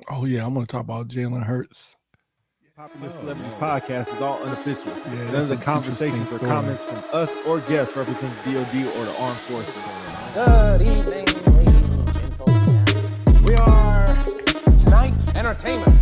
Oh yeah, I'm gonna talk about Jalen Hurts. Popular Celebrities Podcast is all unofficial. Yeah, None that's of the an conversations interesting or story. comments from us or guests represent DOD or the armed forces. Good evening, ladies and gentlemen. We are tonight's entertainment.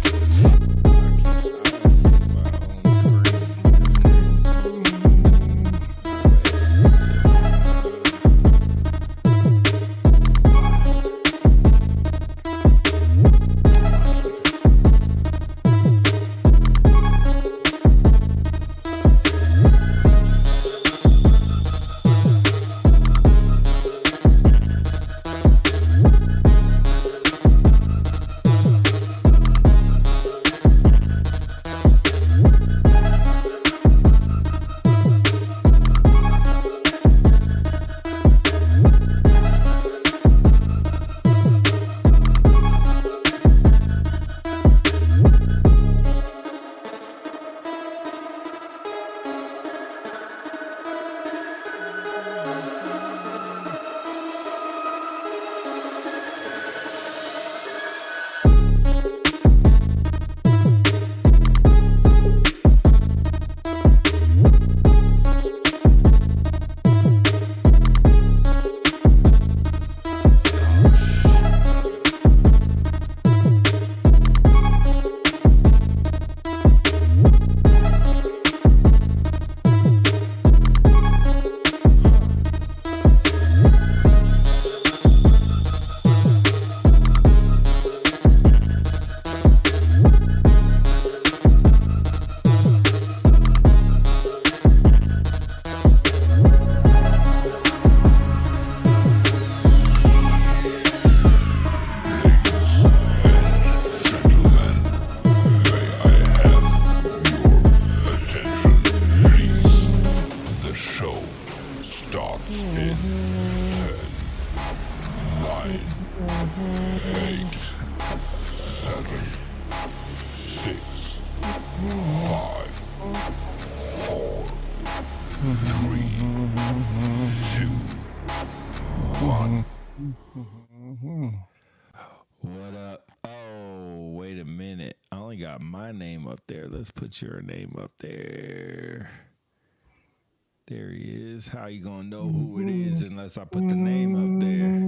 What up? Oh, wait a minute. I only got my name up there. Let's put your name up there. There he is. How you gonna know who it is unless I put the name up there?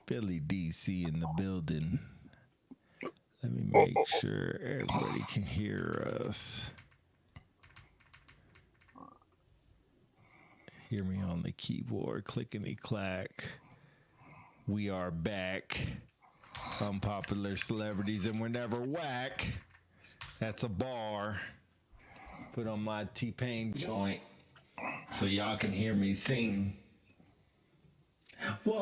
Philly DC in the building. Let me make sure everybody can hear us. Hear me on the keyboard. Clickety clack. We are back. Unpopular celebrities, and we're never whack. That's a bar. Put on my T-Pain joint so y'all can hear me sing. Whoa.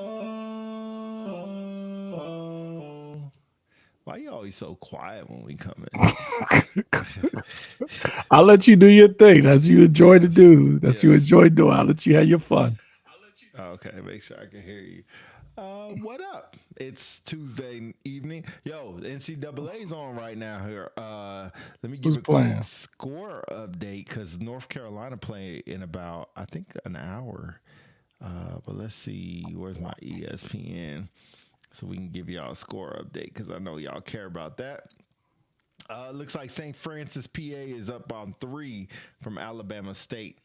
Why you always so quiet when we come in? I'll let you do your thing. That's you enjoy to do. That's you enjoy doing. I'll let you have your fun. Okay, make sure I can hear you. What up? It's Tuesday evening. Yo, the NCAA's on right now here. Let me give Who's a playing? quick score update because North Carolina play in about, I think, an hour. But let's see. Where's my ESPN? So we can give y'all a score update because I know y'all care about that. Looks like St. Francis, PA is up on 3 from Alabama State.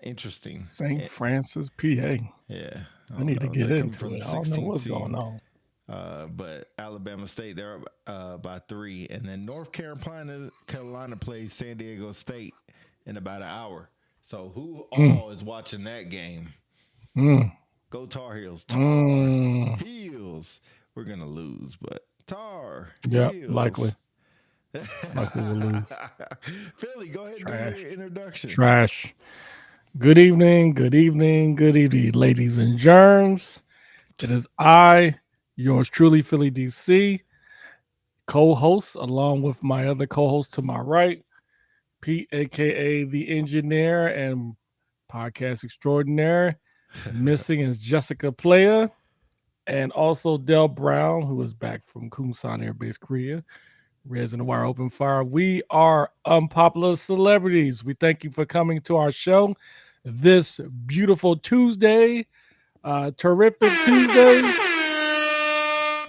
Interesting. St. Francis, PA. Yeah. I need to get into it. I don't know what's seed. going on. But Alabama State, they're up by 3. And then North Carolina plays San Diego State in about an hour. So who all is watching that game? Go Tar Heels. Tar Heels. We're going to lose, but Tar Yeah, Heels. likely. Likely we'll lose. Philly, go ahead and do your introduction. Trash. Good evening, ladies and germs. It is I, yours truly, Philly DC, co-host, along with my other co-host to my right, Pete, aka the engineer and podcast extraordinaire. Missing is Jessica Playa, and also Del Brown, who is back from Kumsan Air Base, Korea. Reds in the Wire Open Fire. We are Unpopular Celebrities. We thank you for coming to our show this beautiful Tuesday. Terrific Tuesday.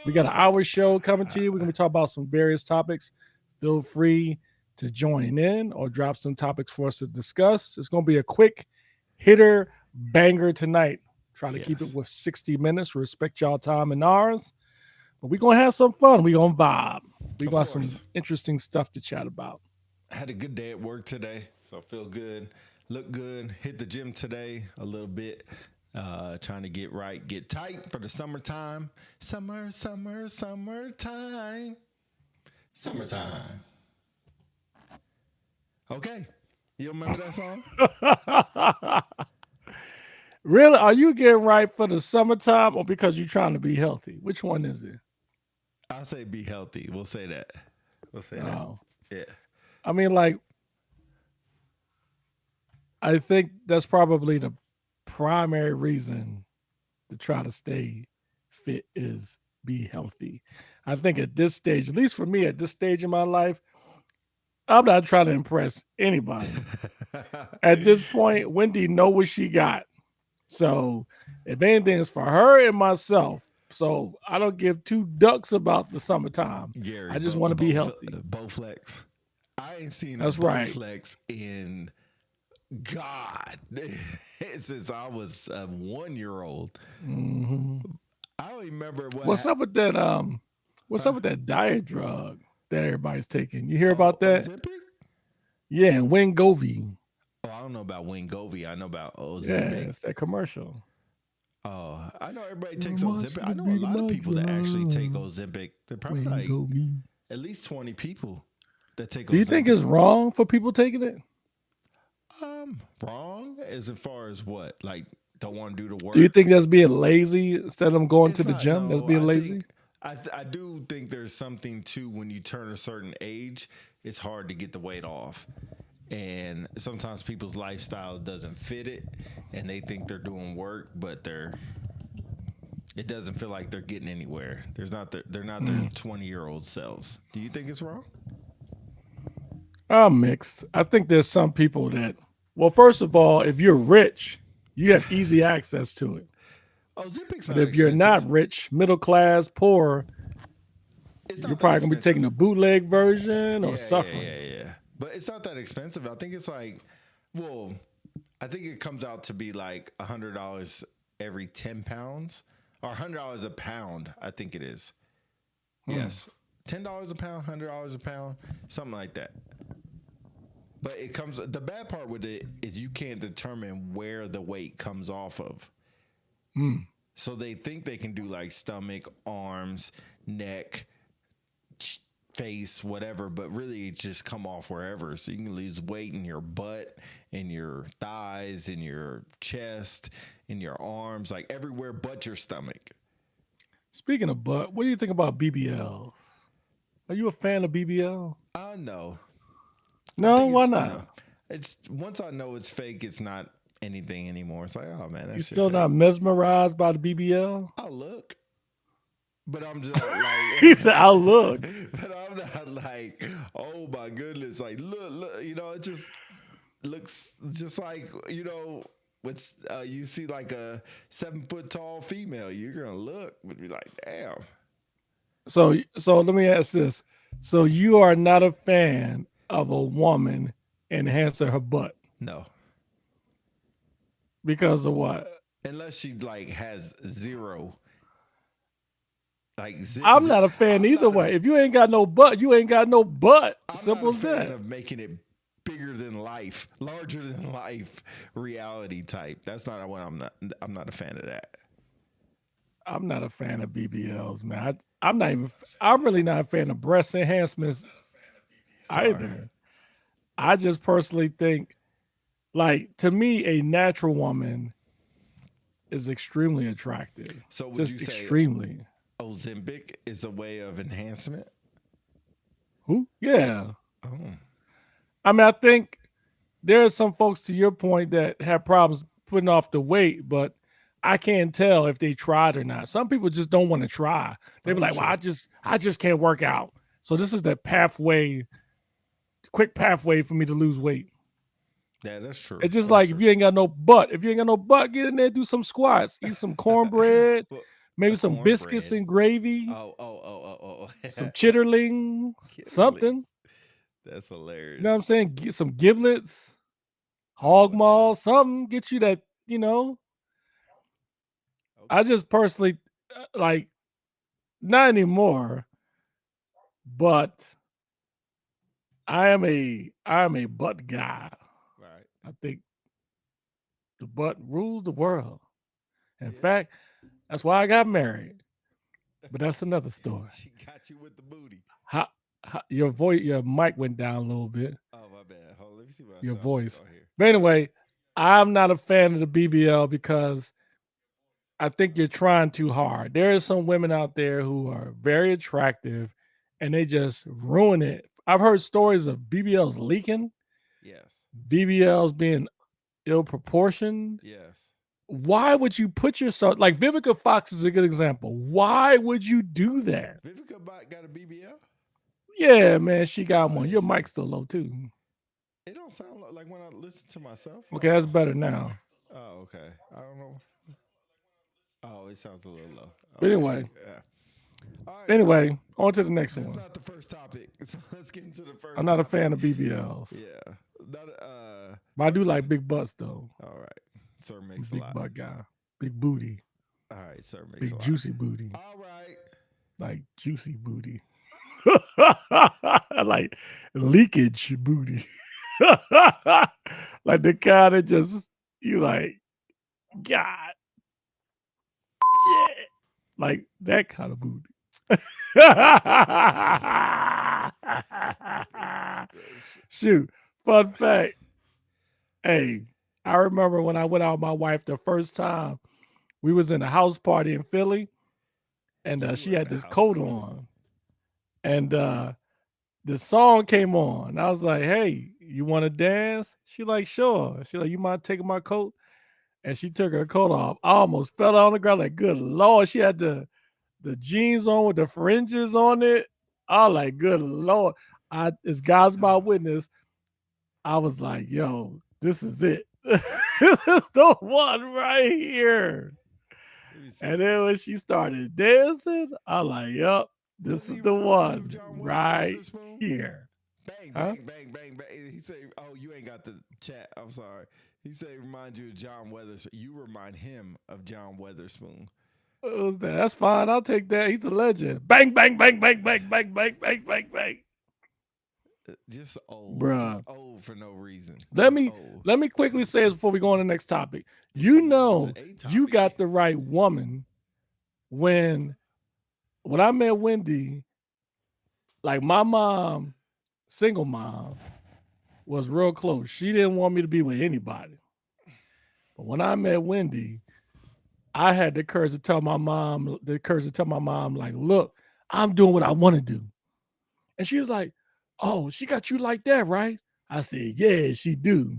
We got an hour show coming to you. We're going to talk about some various topics. Feel free to join in or drop some topics for us to discuss. It's going to be a quick hitter banger tonight. Try to keep it Yes, with 60 minutes. Respect y'all time and ours. But we're going to have some fun. We're going to vibe. We're of going to have some course. interesting stuff to chat about. I had a good day at work today, so I feel good, look good. Hit the gym today a little bit, trying to get right, get tight for the summertime. Summertime, summertime. Okay, you don't remember that song? Really? Are you getting right for the summertime or because you're trying to be healthy? Which one is it? I'll say be healthy. We'll say that. We'll say that. Oh, Yeah. I mean, like, I think that's probably the primary reason to try to stay fit is be healthy. I think at this stage, at least for me, at this stage in my life, I'm not trying to impress anybody. At this point, Wendy know what she got. So if anything, it's for her and myself. So I don't give two ducks about the summertime. Gary, I just want to be healthy. Bowflex. I ain't seen a That's right. Bowflex in God since I was a 1 year old. hmm I don't even remember what. What's up with that? What's Huh? up with that diet drug that everybody's taking? You hear Oh, about that? Ozempic? Yeah, and Wingovie. Oh, I don't know about Wingovie. I know about Yeah, Ozempic. it's that commercial. Oh, I know everybody You takes want Ozempic. you I to know a be lot of my people that actually take drug. Ozempic. They're probably like Wingovie. at least 20 people that take Do you think Ozempic. it's wrong for people taking it? Wrong as far as what? Like don't want to do the Do you work? think that's being lazy instead of them going to It's the not. gym? That's No, being I lazy? think I do think there's something to when you turn a certain age, it's hard to get the weight off. And sometimes people's lifestyle doesn't fit it and they think they're doing work, but it doesn't feel like they're getting anywhere. They're not their 20-year-old selves. Do you think it's wrong? I'm mixed. I think there's some people that, well, first of all, if you're rich, you have easy access to it. Ozempic's But not if you're not expensive. rich, middle class, poor, It's you're not that probably gonna be taking expensive. a bootleg version or suffering. Yeah. But it's not that expensive. I think it's like, well, I think it comes out to be like $100 every 10 pounds or $100 a pound. I think it is. Yes. $10 a pound, $100 a pound, something like that. But it comes, the bad part with it is you can't determine where the weight comes off of. So they think they can do like stomach, arms, neck, face, whatever, but really it just come off wherever. So you can lose weight in your butt, in your thighs, in your chest, in your arms, like everywhere but your stomach. Speaking of butt, what do you think about BBLs? Are you a fan of BBL? No, I No, think why it's no. not? It's once I know it's fake, it's not anything anymore. It's like, oh man, that You shit still fake. not mesmerized by the BBL? I'll look, but I'm just He said, like, "I'll look." but I'm not like, oh my goodness, like look, it just looks just like what's you see like a 7 foot tall female, you're gonna look, but be like, damn, So let me ask this: so you are not a fan of a woman enhancing her butt no, because of what? unless she like has zero, like I'm not a fan I'm either not a way. If you ain't got no butt, you ain't got no butt. I'm not Simple a as fan that. of making it bigger than life, larger than life reality type. That's not what I'm not a fan of that. I'm not a fan of BBLs, man. I'm not even. I'm really not a fan of breast enhancements Sorry. either. I just personally think, like, to me, a natural woman is extremely attractive. So would you Just say extremely. Ozempic is a way of enhancement? Who? Yeah. Oh, I mean, I think there are some folks, to your point, that have problems putting off the weight, but I can't tell if they tried or not. Some people just don't want to try. They be that's like, "Well, true. I just can't work out." So this is the pathway, quick pathway for me to lose weight. Yeah, that's true. It's just That's like if true. you ain't got no butt, get in there, do some squats, eat some cornbread, Well, maybe A some biscuits cornbread. and gravy, Oh. some chitterlings, Kitterlings. something. That's You know what I'm hilarious. saying? Get some giblets, I don't know hog what that maw, is. something. Get you that, I Okay. just personally like not anymore, but I am a butt guy. Right. I think the butt rules the world. In Yeah. fact, that's why I got married. But that's another story. She got you with the booty. How your mic went down a little bit. Oh, my bad. Hold on, let me see what I Your sound like voice. on here. But anyway, I'm not a fan of the BBL because I think you're trying too hard. There are some women out there who are very attractive and they just ruin it. I've heard stories of BBLs leaking, Yes. BBLs being ill proportioned. Yes. Why would you put yourself like Vivica Fox is a good example? Why would you do that? Vivica got a BBL? Yeah, man, she got Oh, I one. didn't Your see. mic's still low too. It don't sound like when I listen to myself. Okay, Hold that's on. better now. Oh, okay. I don't know. Oh, it sounds a little low. But Okay. anyway, Yeah. All right. anyway, on to the next That's one. not the first topic. So let's get into the I'm first not a topic. fan of BBLs, Yeah. Not, but I do first like big butts though. All right. Sir I'm a makes a big lot. butt guy, big booty, All right. Sir makes a big lot. juicy booty, All right. like juicy booty, like leakage booty, like the kind that just you like, God, shit, like that kind of booty. Goodness gracious. Shoot, fun fact. Hey, I remember when I went out with my wife the first time. We was in a house party in Philly, and You she were had at a this house coat party. on, and the song came on. I was like, "Hey, you want to dance?" She like, "Sure." She like, "You mind taking my coat?" And she took her coat off. I almost fell on the ground. Like, good lord, she had the jeans on with the fringes on it. I was like, good lord. As God's my witness, I was like, yo, this is it. This is the one right here. Let me see And then this. when she started dancing, I like, yup, Does this is he the remind you of one John right Weatherspoon? here. Bang, Huh? bang, bang, bang, bang. He say, "Oh, you ain't got the chat. I'm sorry." He say, "Remind you of John Weatherspoon." You remind him of John Weatherspoon. What was that? That's fine. I'll take that. He's a legend. Bang, bang, bang, bang, bang, bang, bang, bang, bang, bang. Just Bruh. old for no reason. Let Just me old. let me quickly say this before we go on to the next topic. Oh, You we going to know the A you topic. got the right woman when I met Wendy, like my mom, single mom, was real close. She didn't want me to be with anybody. But when I met Wendy, I had the courage to tell my mom, like, look, I'm doing what I want to do. And she was like, oh, she got you like that, right? I said, yeah, she do.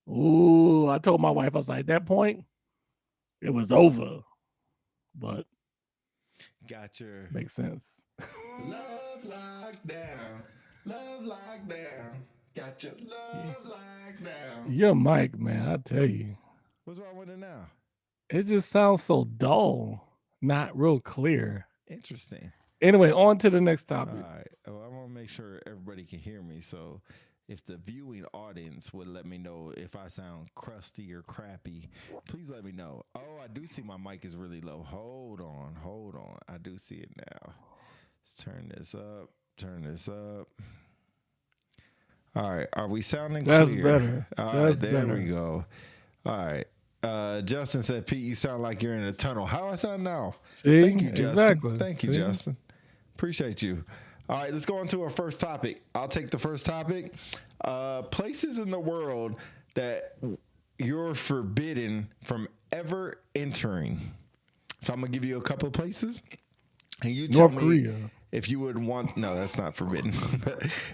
Ooh, I told my wife, I was like, at that point, it was over. But Got your makes sense. love lockdown. Love lockdown. Got your love lockdown. Your mic, man, I tell you, What's wrong with it now? it just sounds so dull, not real clear. Interesting. Anyway, on to the next All topic. right. Oh, I want to make sure everybody can hear me. So, if the viewing audience would let me know if I sound crusty or crappy, please let me know. Oh, I do see my mic is really low. Hold on. I do see it now. Let's turn this up. All right. Are we sounding That's clear? better. All That's right. There better. we go. All right. Justin said, Pete, you sound like you're in a tunnel. How I sound now? See? Thank you, Justin. Exactly. Thank you, See? Justin. Appreciate you. All right, let's go on to our first topic. I'll take the first topic. Places in the world that you're forbidden from ever entering. So I'm going to give you a couple of places. And you tell North me Korea. if you would want, no, that's not forbidden.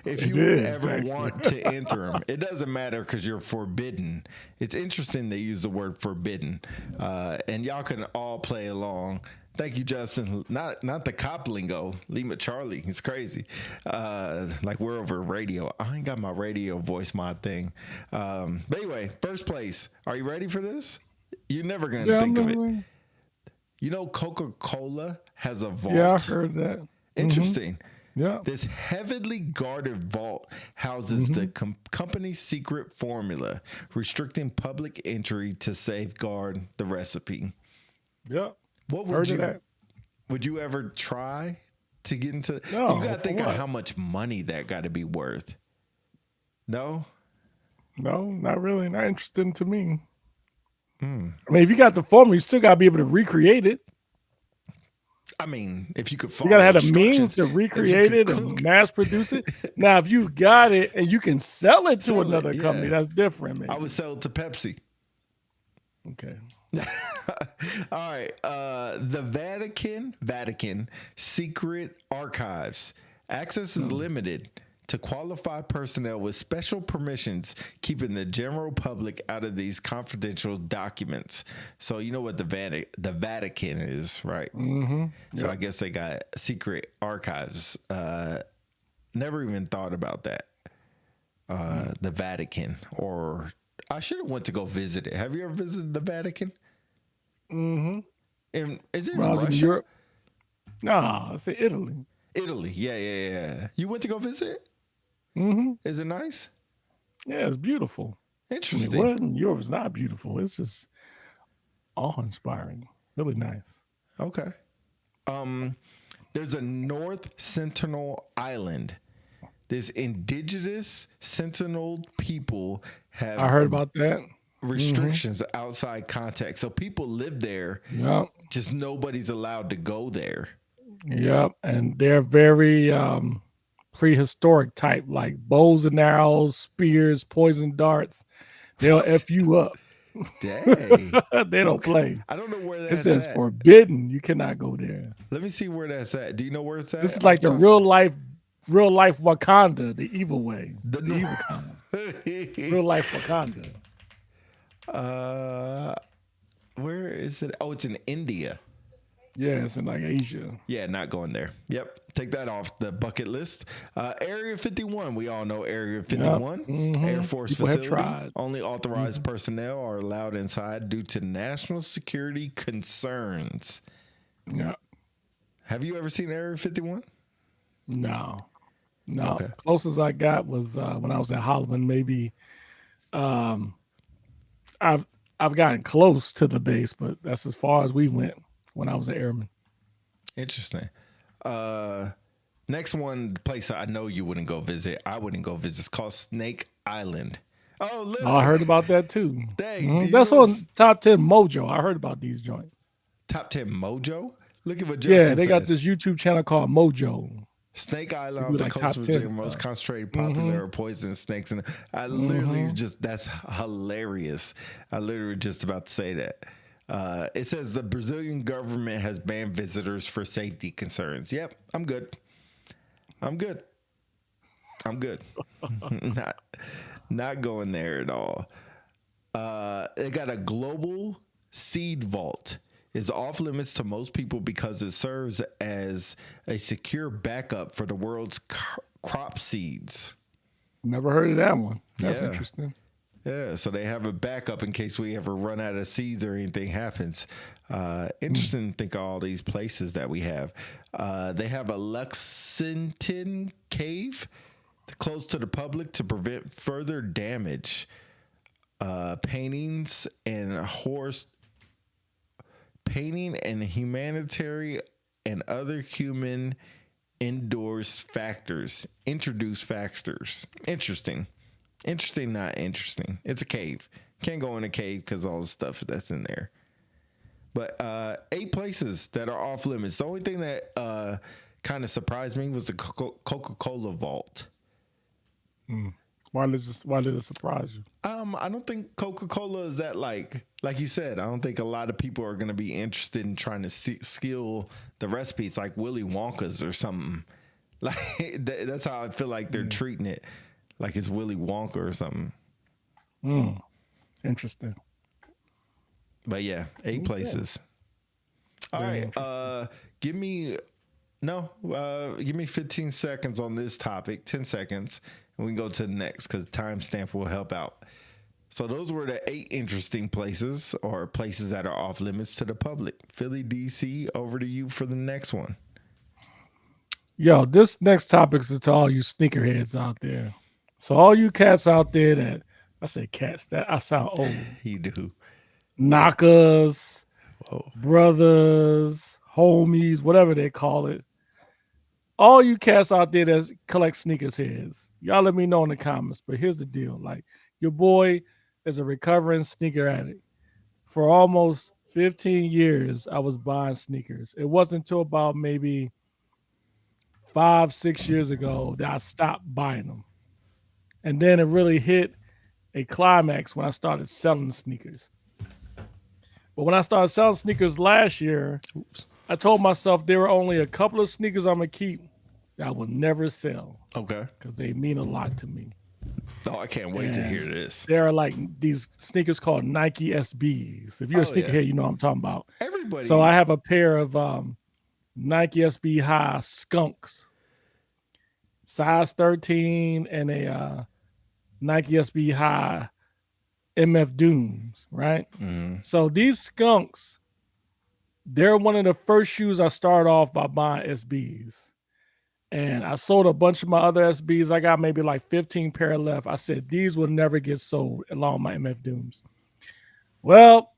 If you It would is, ever actually. want to enter them, it doesn't matter because you're forbidden. It's interesting they use the word forbidden. And y'all can all play along. Thank you, Justin. Not the cop lingo. Lima Charlie. It's crazy. Like we're over radio. I ain't got my radio voice mod thing. But anyway, first place. Are you ready for this? You're never going to think of it. You know, Coca-Cola has a Yeah, I vault. heard that. Interesting. Yeah. This heavily guarded vault houses the company's secret formula, restricting public entry to safeguard the recipe. Yeah. What Heard of that. would you ever try to get into? No, You got to for think of what? how much money that got to be worth. No? No, not really. Not interesting to me. Hmm. I mean, if you got the formula, you still got to be able to recreate it. I mean, if you could You follow got to have the means instructions, to if you recreate could it cook, and mass produce it. Now, if you got it and you can sell it to sell another it, company, yeah. that's different, maybe. I would sell it to Pepsi. Okay. All right. The Vatican Secret Archives. Access is limited to qualified personnel with special permissions, keeping the general public out of these confidential documents. So you know what the Vatican is, right? Mm-hmm. So I guess they got secret archives. Never even thought about that. The Vatican, or I should have went to go visit it. Have you ever visited the Vatican? Mm-hmm. And is it When I was in Russia? Europe. Nah, I say Italy. Italy. Yeah. You went to go visit? Mm-hmm. Is it nice? Yeah, it's beautiful. I mean, Interesting. what in Europe is not beautiful? It's just awe-inspiring. Really nice. Okay. There's a North Sentinel Island. This indigenous Sentinel people have I heard about that. restrictions outside contact. So people live there, Yep. just nobody's allowed to go there. Yep. And they're very prehistoric type, like bows and arrows, spears, poison darts. They'll F you up. Dang. They don't play. I don't know where It that's says at. forbidden. You cannot go there. Let me see where that's at. Do you know where it's at? This is like the real life Wakanda, the evil way. The The evil kind. Real life Wakanda. Where is it? Oh, it's in India. Yeah, it's in like Asia. Yeah, not going there. Yep. Take that off the bucket list. Area 51. We all know Area 51. Air Force People have facility. tried. Only authorized personnel are allowed inside due to national security concerns. Yeah. Have you ever seen Area 51? No. Okay. Closest I got was when I was at Holloman. Maybe I've gotten close to the base, but that's as far as we went when I was an airman. Interesting. Next one, the place I know you wouldn't go visit. I wouldn't go visit. It's called Snake Island. Oh, look. Oh, I heard about that too. Dang, do you That's know on Top 10 Mojo. I heard about these joints. Top 10 Mojo. Look at what Yeah, Justin they got said. this YouTube channel called Mojo. Snake Island do off the like coast top of 10 Virginia, most stuff. concentrated popular poison snakes. And I literally that's hilarious. I literally just about to say that. It says the Brazilian government has banned visitors for safety concerns. Yep, I'm good. Not going there at all. They got a global seed vault. Is off limits to most people because it serves as a secure backup for the world's crop seeds. Never heard of that one. That's Yeah. interesting. Yeah, so they have a backup in case we ever run out of seeds or anything happens. Interesting to think of all these places that we have. They have a Lexington cave close to the public to prevent further damage. Painting and humanitarian and other human indoors introduce factors. Interesting, not interesting. It's a cave. Can't go in a cave because all the stuff that's in there. But 8 places that are off limits. The only thing that kind of surprised me was the Coca-Cola vault. Why did it surprise you? I don't think Coca-Cola is that like you said. I don't think a lot of people are going to be interested in trying to skill the recipes like Willy Wonka's or something. Like that's how I feel like they're treating it, like it's Willy Wonka or something. Interesting. But yeah, 8 places. All right, give me 15 seconds on this topic. 10 seconds. And we can go to the next because timestamp will help out. So those were the 8 interesting places or places that are off limits to the public. Philly, DC, over to you for the next one. Yo, this next topic is to all you sneakerheads out there. So all you cats out there that I say cats, that I sound old. You do. Knockers, Whoa. brothers, homies, whatever they call it. All you cats out there that collect sneakers heads, y'all let me know in the comments. But here's the deal: like your boy is a recovering sneaker addict. For almost 15 years, I was buying sneakers. It wasn't until about maybe 5, 6 years ago that I stopped buying them, and then it really hit a climax when I started selling sneakers. But when I started selling sneakers last year, Oops. I told myself there were only a couple of sneakers I'm gonna keep that I would never sell Okay. because they mean a lot to me. Oh, I can't wait to hear And this. there are like these sneakers called Nike SBs. If you're a Oh, yeah. sneakerhead, you know what I'm talking about. So I Everybody. have a pair of Nike SB High Skunks, size 13, and a Nike SB High MF Dooms, right? Mhm. So these Skunks, they're one of the first shoes I started off by buying SBs. And I sold a bunch of my other SBs. I got maybe like 15 pair left. I said these will never get sold along with my MF Dooms. Well,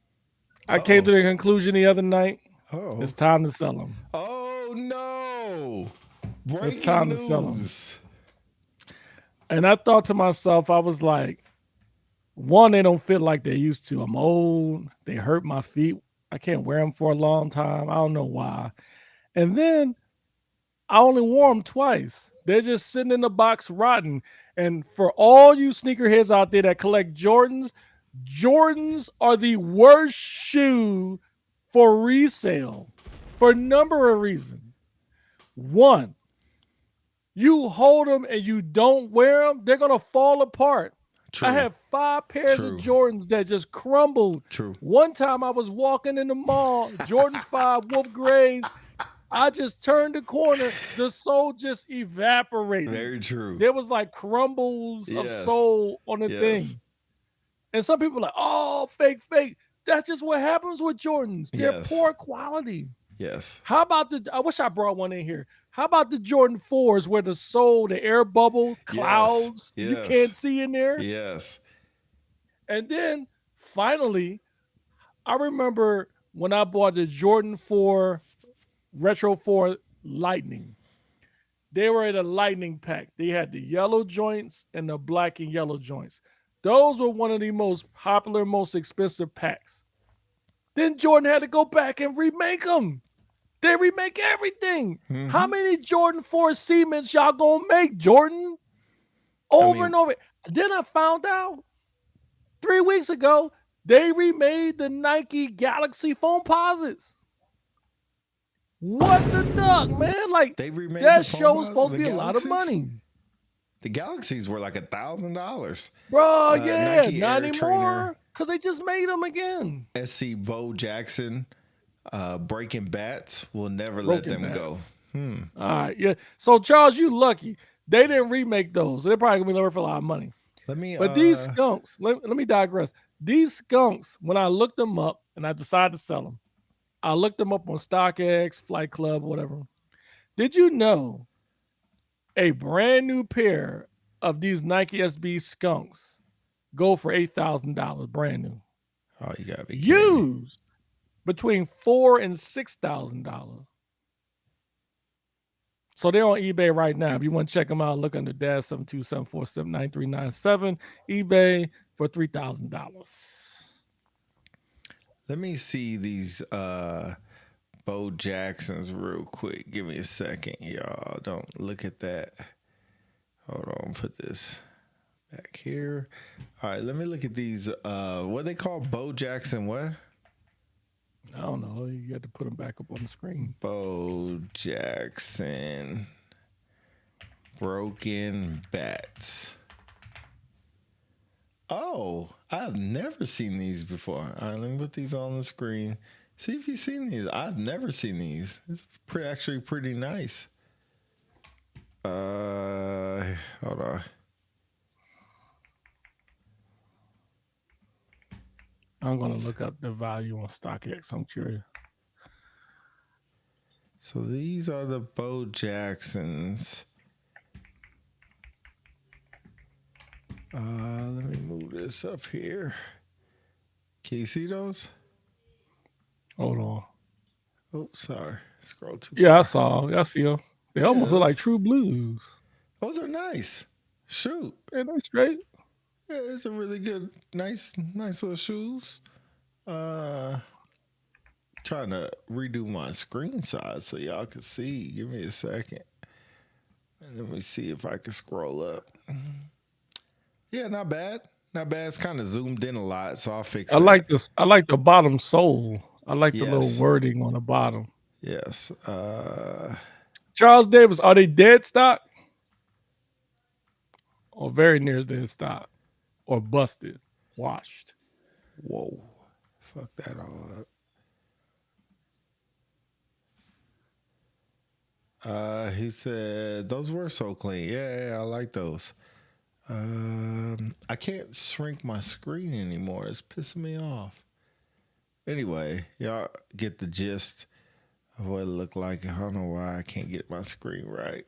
I came to Uh-oh. the conclusion the other night. Oh. It's time to sell them. Oh, no. It's Breaking time to sell them. news. And I thought to myself, I was like, one, they don't fit like they used to. I'm old. They hurt my feet. I can't wear them for a long time. I don't know why. And then I only wore them twice. They're just sitting in the box rotten. And for all you sneakerheads out there that collect Jordans, Jordans are the worst shoe for resale for a number of reasons. One, you hold them and you don't wear them, they're going to fall apart. True. I have 5 pairs True. of Jordans that just crumbled. True. One time I was walking in the mall, Jordan 5 Wolf Grays. I just turned the corner, the sole just evaporated. Very true. There was like crumbles of Yes. sole on the Yes. thing. And some people are like, oh, fake. That's just what happens with Jordans. They're Yes. poor quality. Yes. How about I wish I brought one in here. How about the Jordan 4s where the sole, the air bubble, clouds, you Yes. can't see in there? Yes. And then finally, I remember when I bought the Jordan 4 Retro 4 Lightning. They were in a lightning pack. They had the yellow joints and the black and yellow joints. Those were one of the most popular, most expensive packs. Then Jordan had to go back and remake them. They remake everything. Mhm. How many Jordan 4 Siemens y'all gonna make, Jordan? Over and over. Then I found out 3 weeks ago, they remade the Nike Galaxy Foamposites. What the duck, man? Like, They remade that the show was Foamposites, supposed to the be a lot of Galaxies? money. The Galaxies were like $1,000. Bro, yeah, Nike not Air anymore. Trainer. Because they just made them again. SC Bo Jackson, Breaking Bats will never let Broken them Bats. go. All right, yeah. So, Charles, you lucky. They didn't remake those. They're probably going to be worth a lot of money. Let me. But these skunks, let me digress. These skunks, when I looked them up and I decided to sell them, I looked them up on StockX, Flight Club, whatever. Did you know a brand new pair of these Nike SB skunks go for $8,000 brand new? Oh, you gotta be kidding me. Used between $4,000 and $6,000. So they're on eBay right now. If you want to check them out, look under -727479397 eBay for $3,000. Let me see these Bo Jacksons real quick. Give me a second, y'all. Don't look at that. Hold on, put this back here. All right, let me look at these. What they call Bo Jackson? What? I don't know. You got to put them back up on the screen. Bo Jackson Broken Bats. Oh, I've never seen these before. All right, let me put these on the screen. See if you've seen these. I've never seen these. It's actually pretty nice. Hold on. I'm gonna look up the value on StockX. I'm curious. So these are the Bo Jacksons. Let me move this up here. Can you see those? Hold on. Oh, sorry. Scroll too Yeah, I far. saw. I see them. They Yeah, almost look like True Blues. those are nice. Shoot. Yeah, they straight. Yeah, it's a really good, nice little shoes. Trying to redo my screen size so y'all can see. Give me a second. And let me see if I can scroll up. Yeah, not bad. Not bad. It's kind of zoomed in a lot, so I'll fix I that. like this. I like the bottom sole. I like the little Yes. wording on the bottom. Yes. Charles Davis, are they dead stock or very near dead stock or busted, washed? Whoa. Fuck that all up. He said those were so clean. Yeah, I like those. I can't shrink my screen anymore. It's pissing me off. Anyway, y'all get the gist of what it looked like. I don't know why I can't get my screen right.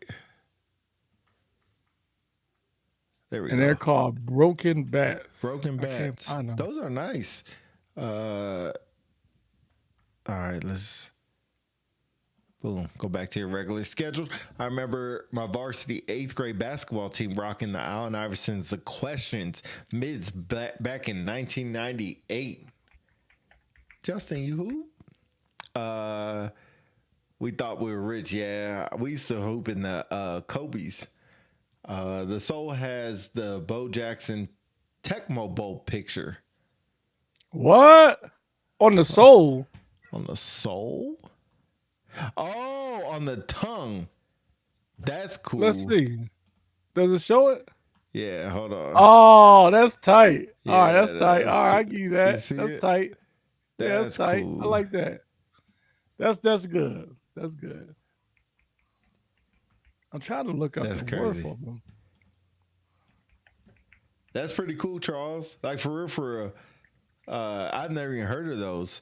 There we And go. they're called broken bats. Broken I can't bats. find them. Those are nice. All right, let's boom. Go back to your regular schedule. I remember my varsity 8th grade basketball team rocking the Allen Iverson's The Questions mids back in 1998. Justin, you who? We thought we were rich. Yeah, we used to hoop in the Kobe's. The Soul has the Bo Jackson Tecmo Bowl picture. What? On the sole? On the sole? Oh, on the tongue. That's cool. Let's see. Does it show it? Yeah, hold on. Oh, that's tight. Yeah, All right, that's tight. that's All right, I too- give you you that. see That's it? tight. Yeah, That's that's tight. cool. I like that. That's good. That's good. I'm trying to look up That's the worth crazy. of them. That's pretty cool, Charles. Like for real. I've never even heard of those.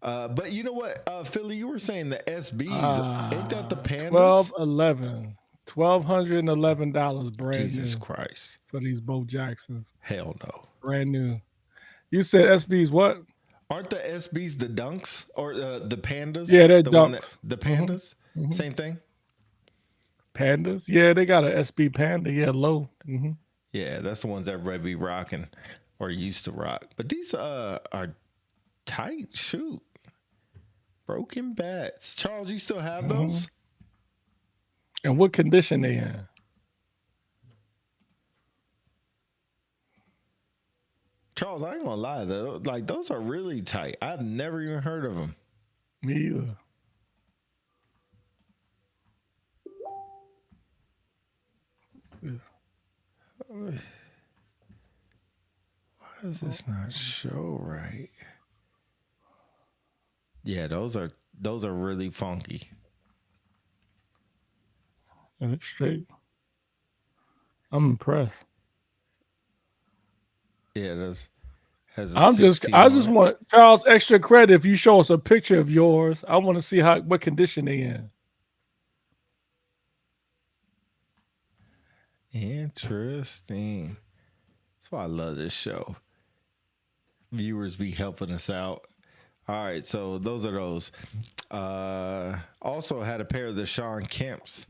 But you know what, Philly, you were saying the SBs. Ain't that the pandas? $1,211 brand Jesus new Christ. for these Bo Jacksons. Hell no. Brand new. You said SB's what? Aren't the SBs the dunks or the pandas? Yeah, they're the one dunks. the pandas? Mhm. Same thing? Pandas? Yeah, they got an SB Panda. Yeah, low. Mm-hmm. Yeah, that's the ones everybody be rocking or used to rock. But these are tight. Shoot. Broken bats. Charles, you still have those? And what condition they in? Charles, I ain't gonna lie though. Like those are really tight. I've never even heard of them. Me either. Why does this not show right? Yeah, those are really funky. And it's straight. I'm impressed. Yeah, that's has a I 16 just on it. want Charles extra credit if you show us a picture of yours. I want to see what condition they in. Interesting. That's why I love this show. Viewers be helping us out. All right, so those are those. Also had a pair of the Sean Kemps.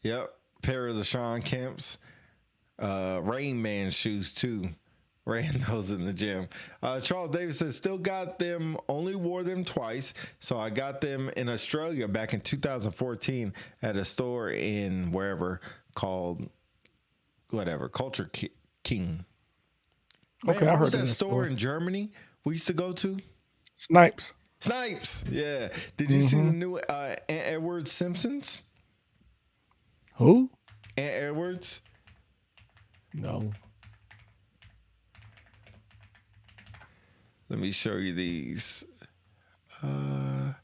Yep, pair of the Sean Kemps. Rain Man shoes too. Ran those in the gym. Charles Davis says, still got them, only wore them twice. So I got them in Australia back in 2014 at a store in wherever called whatever, Culture King. Man, Okay, I what heard was of that that store store. in Germany we used to go to? Snipes. Snipes. Yeah. Did you see the new Aunt Edwards Simpsons? Who? Aunt Edwards? No. Let me show you these. I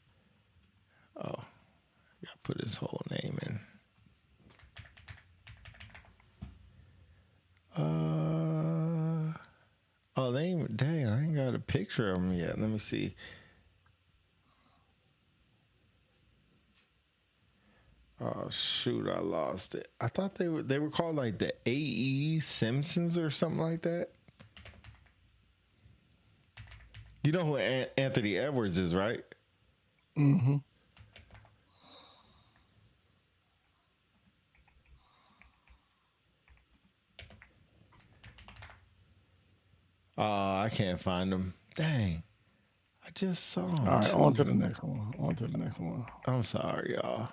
gotta put his whole name in. They ain't, dang, I ain't got picture of them yet. Let me see. Oh shoot, I lost it. I thought they were called like the AE Simpsons or something like that. You know who Anthony Edwards is, right? Mm-hmm. I can't find him. Dang. I just saw him. All right, too. on to the next one. On to the next one. I'm sorry, y'all.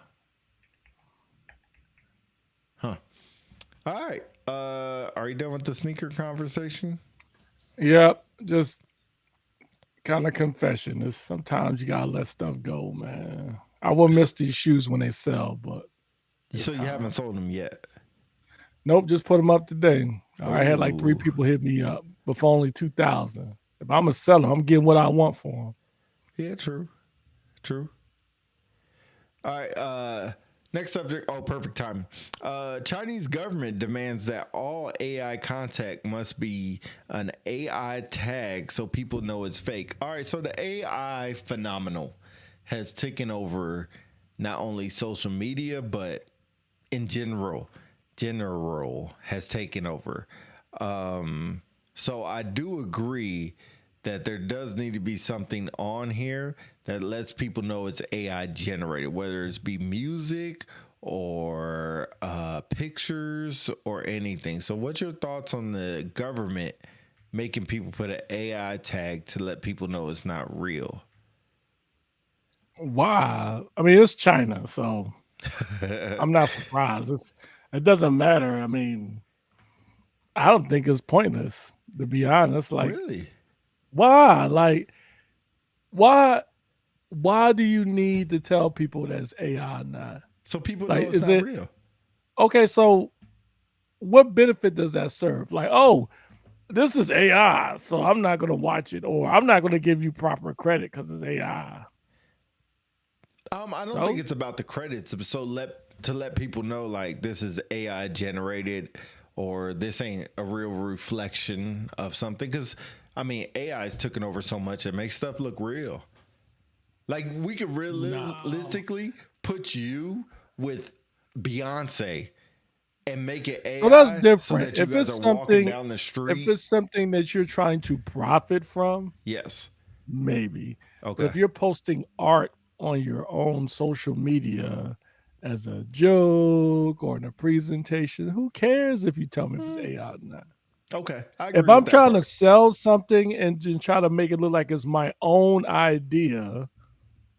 Huh. All right. Are you done with the sneaker conversation? Yep, just kind of confession. Is sometimes you gotta let stuff go, man. I will miss these shoes when they sell, but So you time. haven't sold them yet? Nope, just put them up today. I had like 3 Ooh. people hit me up, but for only 2,000. If I'm a seller, I'm getting what I want for them. Yeah, true. True. All right. Next subject. Oh, perfect time. Chinese government demands that all AI contact must be an AI tag so people know it's fake. All right. So the AI phenomenal has taken over not only social media, but in general has taken over. So I do agree that there does need to be something on here that lets people know it's AI generated, whether it's be music or pictures or anything. So what's your thoughts on the government making people put an AI tag to let people know it's not real? Why? I mean, it's China, so I'm not surprised. It doesn't matter. I mean, I don't think it's pointless, to be honest. Like, Really? why? Like, why? Why do you need to tell people that it's AI now? So people know Like, it's is not it real. okay? So, what benefit does that serve? Like, oh, this is AI, so I'm not going to watch it, or I'm not going to give you proper credit because it's AI. I don't think So, it's about the credits. So let people know like this is AI generated or this ain't a real reflection of something. Because I mean, AI is taking over so much it makes stuff look real. Like we could no. realistically put you with Beyonce and make it So that's AI so different. that you guys are walking down the If street. it's something that you're trying to profit from, Yes. maybe. But Okay. if you're posting art on your own social media as a joke or in a presentation, who cares if you tell me if it's Hmm. AI or not? Okay. I If agree I'm with that trying to part. sell something and just try to make it look like it's my own idea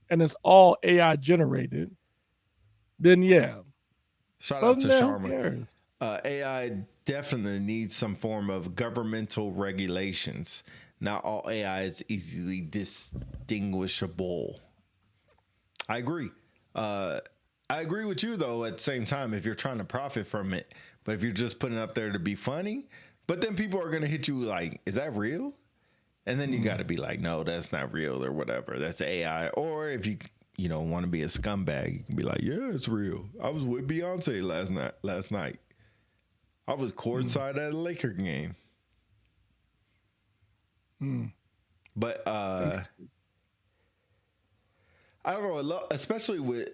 and it's all AI generated, then yeah. Shout But out to then who Sharma. cares? AI definitely needs some form of governmental regulations. Not all AI is easily distinguishable. I agree. Uh, I agree with you though. At the same time, if you're trying to profit from it, but if you're just putting it up there to be funny, but then people are gonna hit you like, "Is that real?" And then you got to be like, "No, that's not real," or whatever. That's AI. Or if you know want to be a scumbag, you can be like, "Yeah, it's real. I was with Beyonce last night. Last night, I was Mm, courtside at a Laker game." mm, But interesting. I don't know, especially with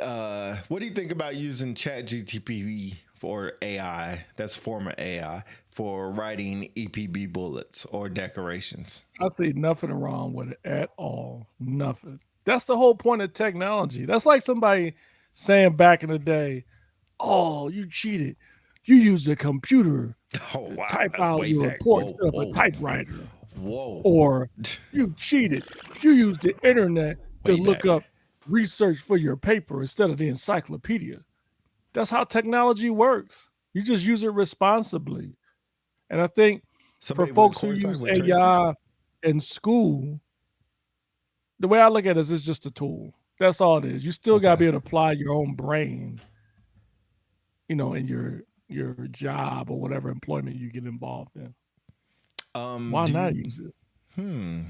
what do you think about using Chat GTP for AI? That's a form of AI for writing EPB bullets or decorations. I see nothing wrong with it at all. Nothing. That's the whole point of technology. That's like somebody saying back in the day, "Oh, you cheated. You used a computer Oh to wow, type that's out way your back. report Whoa, instead of a whoa, typewriter." whoa, Or you cheated. You used the internet to way look back. up research for your paper instead of the encyclopedia. That's how technology works. You just use it responsibly. And I think for Somebody went folks who courtside use with Tracy. AI in school, the way I look at it is it's just a tool. That's all it is. You still gotta Okay. be able to apply your own brain, in your job or whatever employment you get involved in. Why Do not you? use it? Hmm.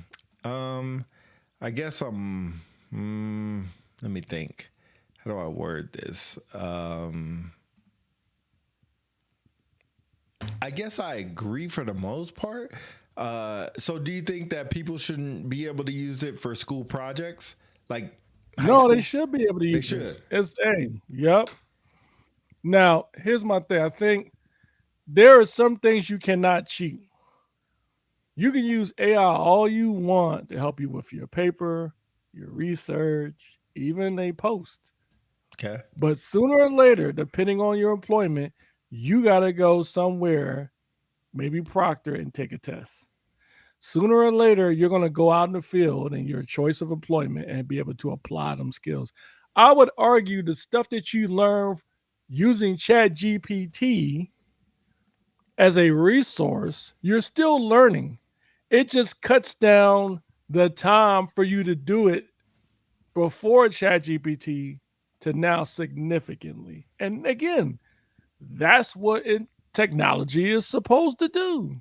Um. I guess I'm. Let me think. How do I word this? I guess I agree for the most part. So do you think that people shouldn't be able to use it for school projects, like high No, they school? should be able to They use it. should. It's yep. Now, here's my thing. I think there are some things you cannot cheat. You can use AI all you want to help you with your paper, your research, even a post. Okay. But sooner or later, depending on your employment, you got to go somewhere, maybe Proctor, and take a test. Sooner or later, you're going to go out in the field and your choice of employment and be able to apply them skills. I would argue the stuff that you learn using Chat GPT as a resource, you're still learning. It just cuts down the time for you to do it before ChatGPT to now significantly. And again, that's what technology is supposed to do.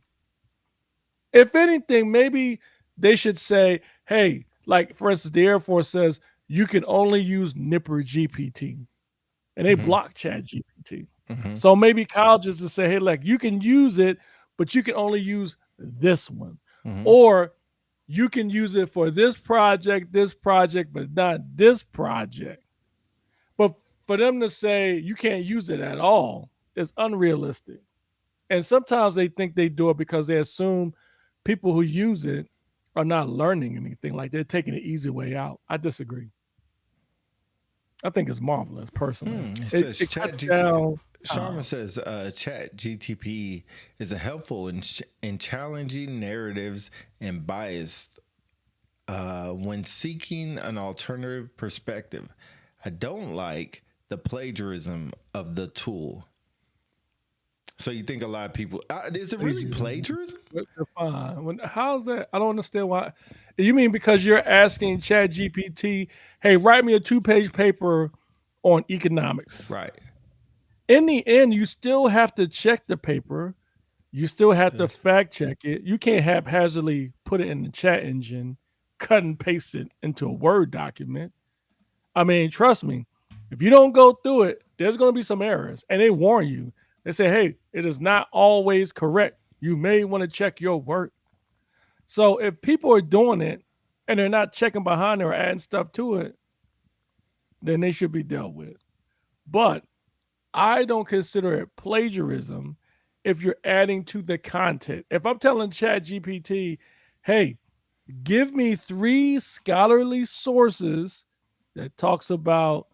If anything, maybe they should say, hey, like for instance, the Air Force says you can only use Nipper GPT and they Mm-hmm. block Chat GPT. Mm-hmm. So maybe colleges to say, hey, like you can use it, but you can only use this one. Mm-hmm. Or you can use it for this project, but not this project. But for them to say you can't use it at all is unrealistic. And sometimes they think they do it because they assume people who use it are not learning anything, like they're taking the easy way out. I disagree. I think it's marvelous personally. It It, says it Chat cuts GT. down Sharma time. says Chat GTP is a helpful in challenging narratives and biased when seeking an alternative perspective. I don't like the plagiarism of the tool. So you think a lot of people is it really Plagiarism. plagiarism? Define. How's that? I don't understand why. You mean because you're asking Chat GPT, hey, write me a 2-page paper on economics. Right. In the end, you still have to check the paper. You still have to Says, fact check it. You can't haphazardly put it in the chat engine, cut and paste it into a Word document. I mean, trust me, if you don't go through it, there's going to be some errors. And they warn you. They say, hey, it is not always correct. You may want to check your work. So if people are doing it and they're not checking behind it or adding stuff to it, then they should be dealt with. But I don't consider it plagiarism if you're adding to the content. If I'm telling Chat GPT, hey, give me 3 scholarly sources that talks about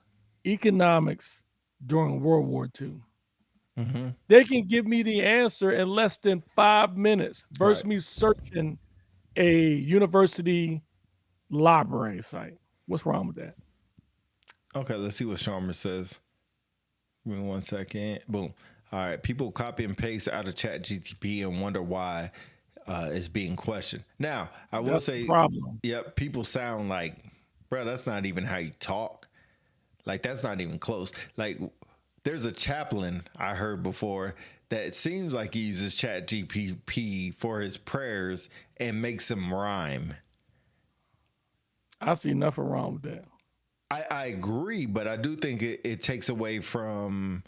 economics during World War II. mm-hmm. They can give me the answer in less than 5 minutes Right. versus me searching a university library site. What's wrong with that? Okay, let's see what Sharma says. Give me 1 second. Boom. All right. People copy and paste out of Chat GTP and wonder why it's being questioned. Now, I will That's the say, problem. yep, people sound like, bro, that's not even how you talk. Like, that's not even close. Like, there's a chaplain I heard before that it seems like he uses Chat GPT for his prayers and makes them rhyme. I see nothing wrong with that. I agree, but I do think it takes away from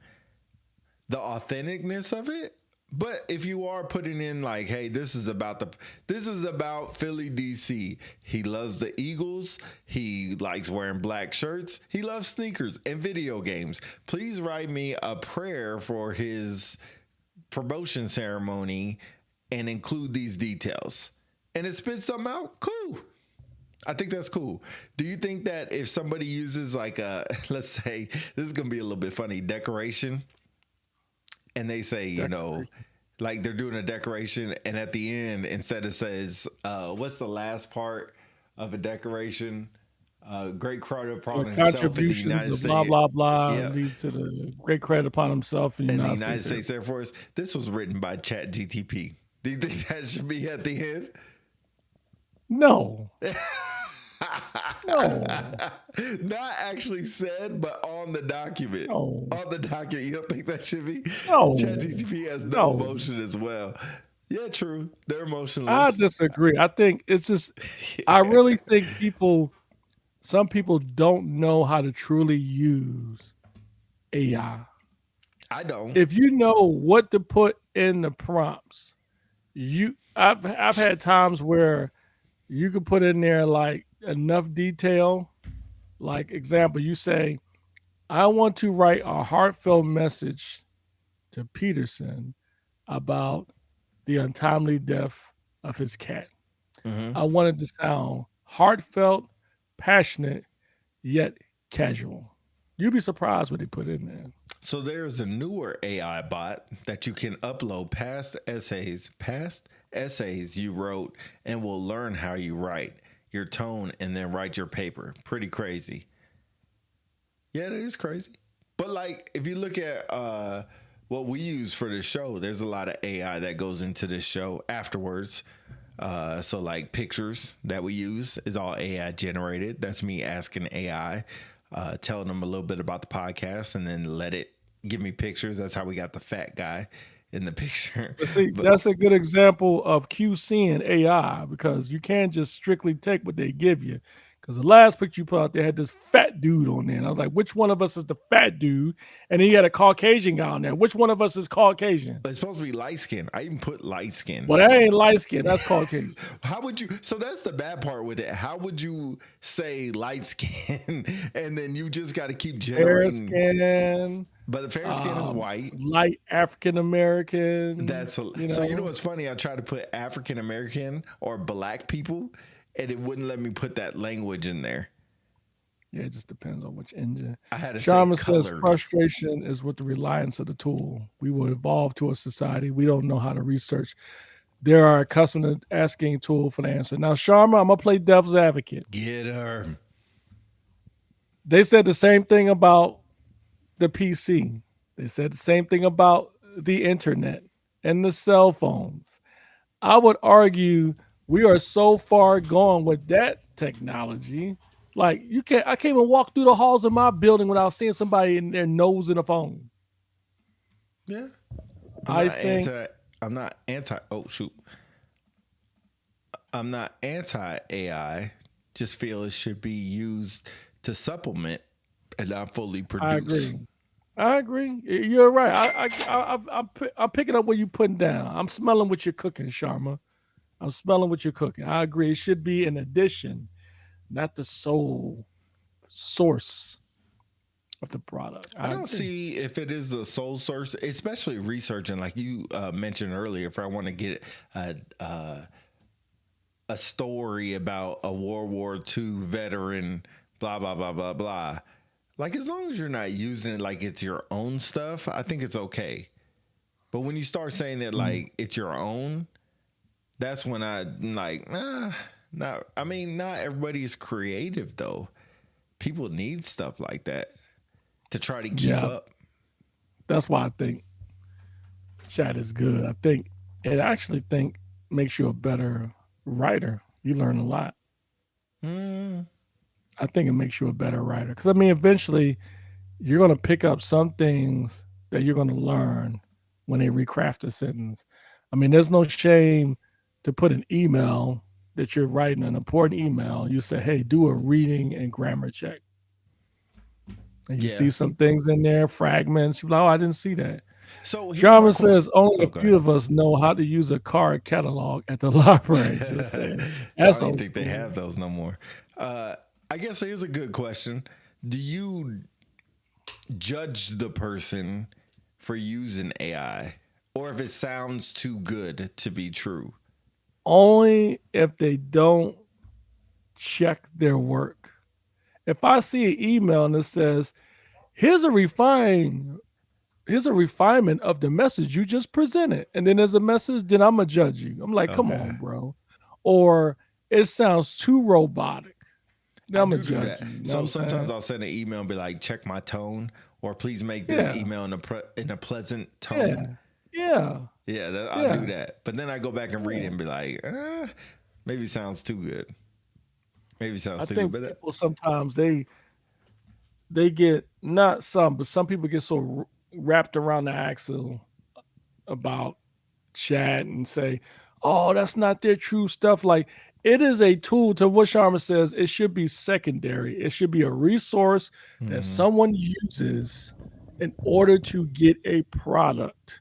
the authenticness of it. But if you are putting in like, hey, this is about Philly DC. He loves the Eagles. He likes wearing black shirts. He loves sneakers and video games. Please write me a prayer for his promotion ceremony and include these details. And it spits something out. Cool. I think that's cool. Do you think that if somebody uses like a, let's say, this is going to be a little bit funny, decoration, and they say, like they're doing a decoration, and at the end, instead it says, what's the last part of a decoration? Great credit upon The himself in the contributions United of blah States. blah blah Yeah. leads to the great credit upon himself in the In the United United States. States Air Force. This was written by Chat GTP. Do you think that should be at the end? No, no, Not actually said, but on the document. no, On the document, you don't think that should be? no, ChatGPT has no no. emotion as well. Yeah, true. They're I emotionless. disagree. I think it's just. I really think some people don't know how to truly use AI. I don't. If you know what to put in the prompts, you I've had times where you could put in there like enough detail. Like example, you say, "I want to write a heartfelt message to Peterson about the untimely death of his cat. Hmm. I want it to sound heartfelt, passionate, yet casual." You'd be surprised what they put in there. So there's a newer AI bot that you can upload past essays you wrote, and will learn how you write, your tone, and then write your paper. Pretty crazy. Yeah, that is crazy. But like, if you look at what we use for the show, there's a lot of AI that goes into this show afterwards. So like pictures that we use is all AI generated. That's me asking AI, telling them a little bit about the podcast, and then let it give me pictures. That's how we got the fat guy in the picture. But see, But that's a good example of QCing AI because you can't just strictly take what they give you. Because the last picture you put out there had this fat dude on there. And I was like, which one of us is the fat dude? And then you had a Caucasian guy on there. Which one of us is Caucasian? it's supposed to be light skin. I even put light skin. Well, that ain't light skin. That's Caucasian. How would you? So that's the bad part with it. How would you say light skin, and then you just got to keep Fair generating? skin, But the fair skin is white. light African American, That's a, you so. You know know. what's funny? I tried to put African American or black people, and it wouldn't let me put that language in there. Yeah, it just depends on which engine. I had to say Sharma says colored. frustration is with the reliance of the tool. We will evolve to a society we don't know how to research. There are accustomed to asking tool for the answer. Now, Sharma, I'm gonna play devil's advocate. Get her. They said the same thing about the PC. They said the same thing about the internet and the cell phones. I would argue we are so far gone with that technology. Like I can't even walk through the halls of my building without seeing somebody in their nose in a phone. Yeah. I'm I not think anti. I'm not anti. Oh shoot. I'm not anti AI. Just feel it should be used to supplement and not fully I produce. agree. I agree. You're right. I'm picking up what you're putting down. I'm smelling what you're cooking, Sharma. I'm smelling what you're cooking. I agree. It should be an addition, not the sole source of the product. I I don't agree. see if it is the sole source, especially researching, like you mentioned earlier. If I want to get a story about a World War II veteran, blah blah blah blah blah. Like, as long as you're not using it like it's your own stuff, I think it's okay. But when you start saying it Mm. like it's your own, that's when I'm like, not. I mean, not everybody is creative though. People need stuff like that to try to keep Yeah, up. that's why I think chat is good. I think it actually think makes you a better writer. You learn a lot. Mm, I think it makes you a better writer because I mean, eventually you're going to pick up some things that you're going to learn when they recraft a sentence. I mean, there's no shame to put an email that you're writing an important email. You say, "Hey, do a reading and grammar check," and you yeah. see some things in there, fragments. You're like, "Oh, I didn't see that." So here's my Sharma question. says only Oh, a go few ahead. of us know how to use a card catalog at the library. Just saying. I That's don't even old think they school. have those no more. I guess here's a good question. Do you judge the person for using AI, or if it sounds too good to be true? Only if they don't check their work. If I see an email and it says, "Here's a refinement of the message you just presented," and then there's a message, then I'm gonna judge you. I'm like, come Okay. on, bro. Or it sounds too robotic. Then I I'm gonna do judge that. you. You know what So I'm sometimes saying? I'll send an email and be like, check my tone, or please make this Yeah, email in a pleasant tone. yeah, yeah, Yeah, I'll yeah. do that. But then I go back and read it Yeah. and be like, maybe it sounds too good. Maybe it I sounds too good. think But people sometimes they get not some, but some people get so wrapped around the axle about chat and say, "Oh, that's not their true stuff." Like it is a tool. To what Sharma says, it should be secondary. It should be a resource that mhm. someone uses in order to get a product.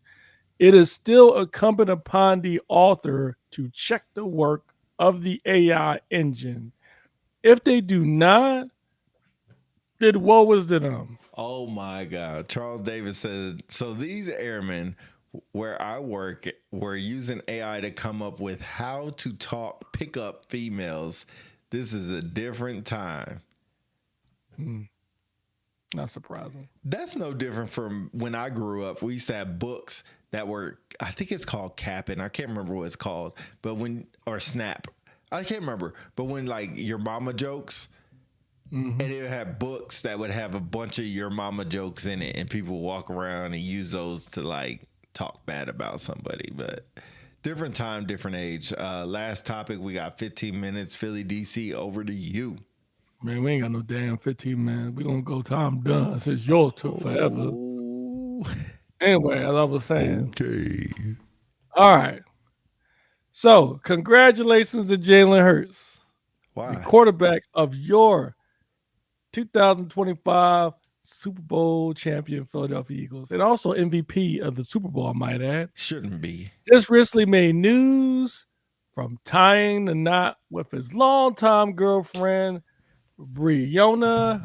It is still incumbent upon the author to check the work of the AI engine. If they do not, then woe is to them. Oh my God. Charles Davis said, so these airmen where I work were using AI to come up with how to pick up females. This is a different time. Not surprising. That's no different from when I grew up. We used to have books that were, I think it's called Capping. I can't remember what it's called, or Snap. I can't remember. But when like your mama jokes, and it would have books that would have a bunch of your mama jokes in it, and people walk around and use those to like talk bad about somebody. But different time, different age. Last topic, we got 15 minutes. Philly, DC, over to you. Man, we ain't got no damn 15 minutes. We gonna go time done since yours took forever. Anyway, as I was saying. Okay. All right. So, congratulations to Jalen Hurts, Why? the quarterback of your 2025 Super Bowl champion Philadelphia Eagles, and also MVP of the Super Bowl, I might add. Shouldn't be. Just recently made news from tying the knot with his longtime girlfriend, Briona,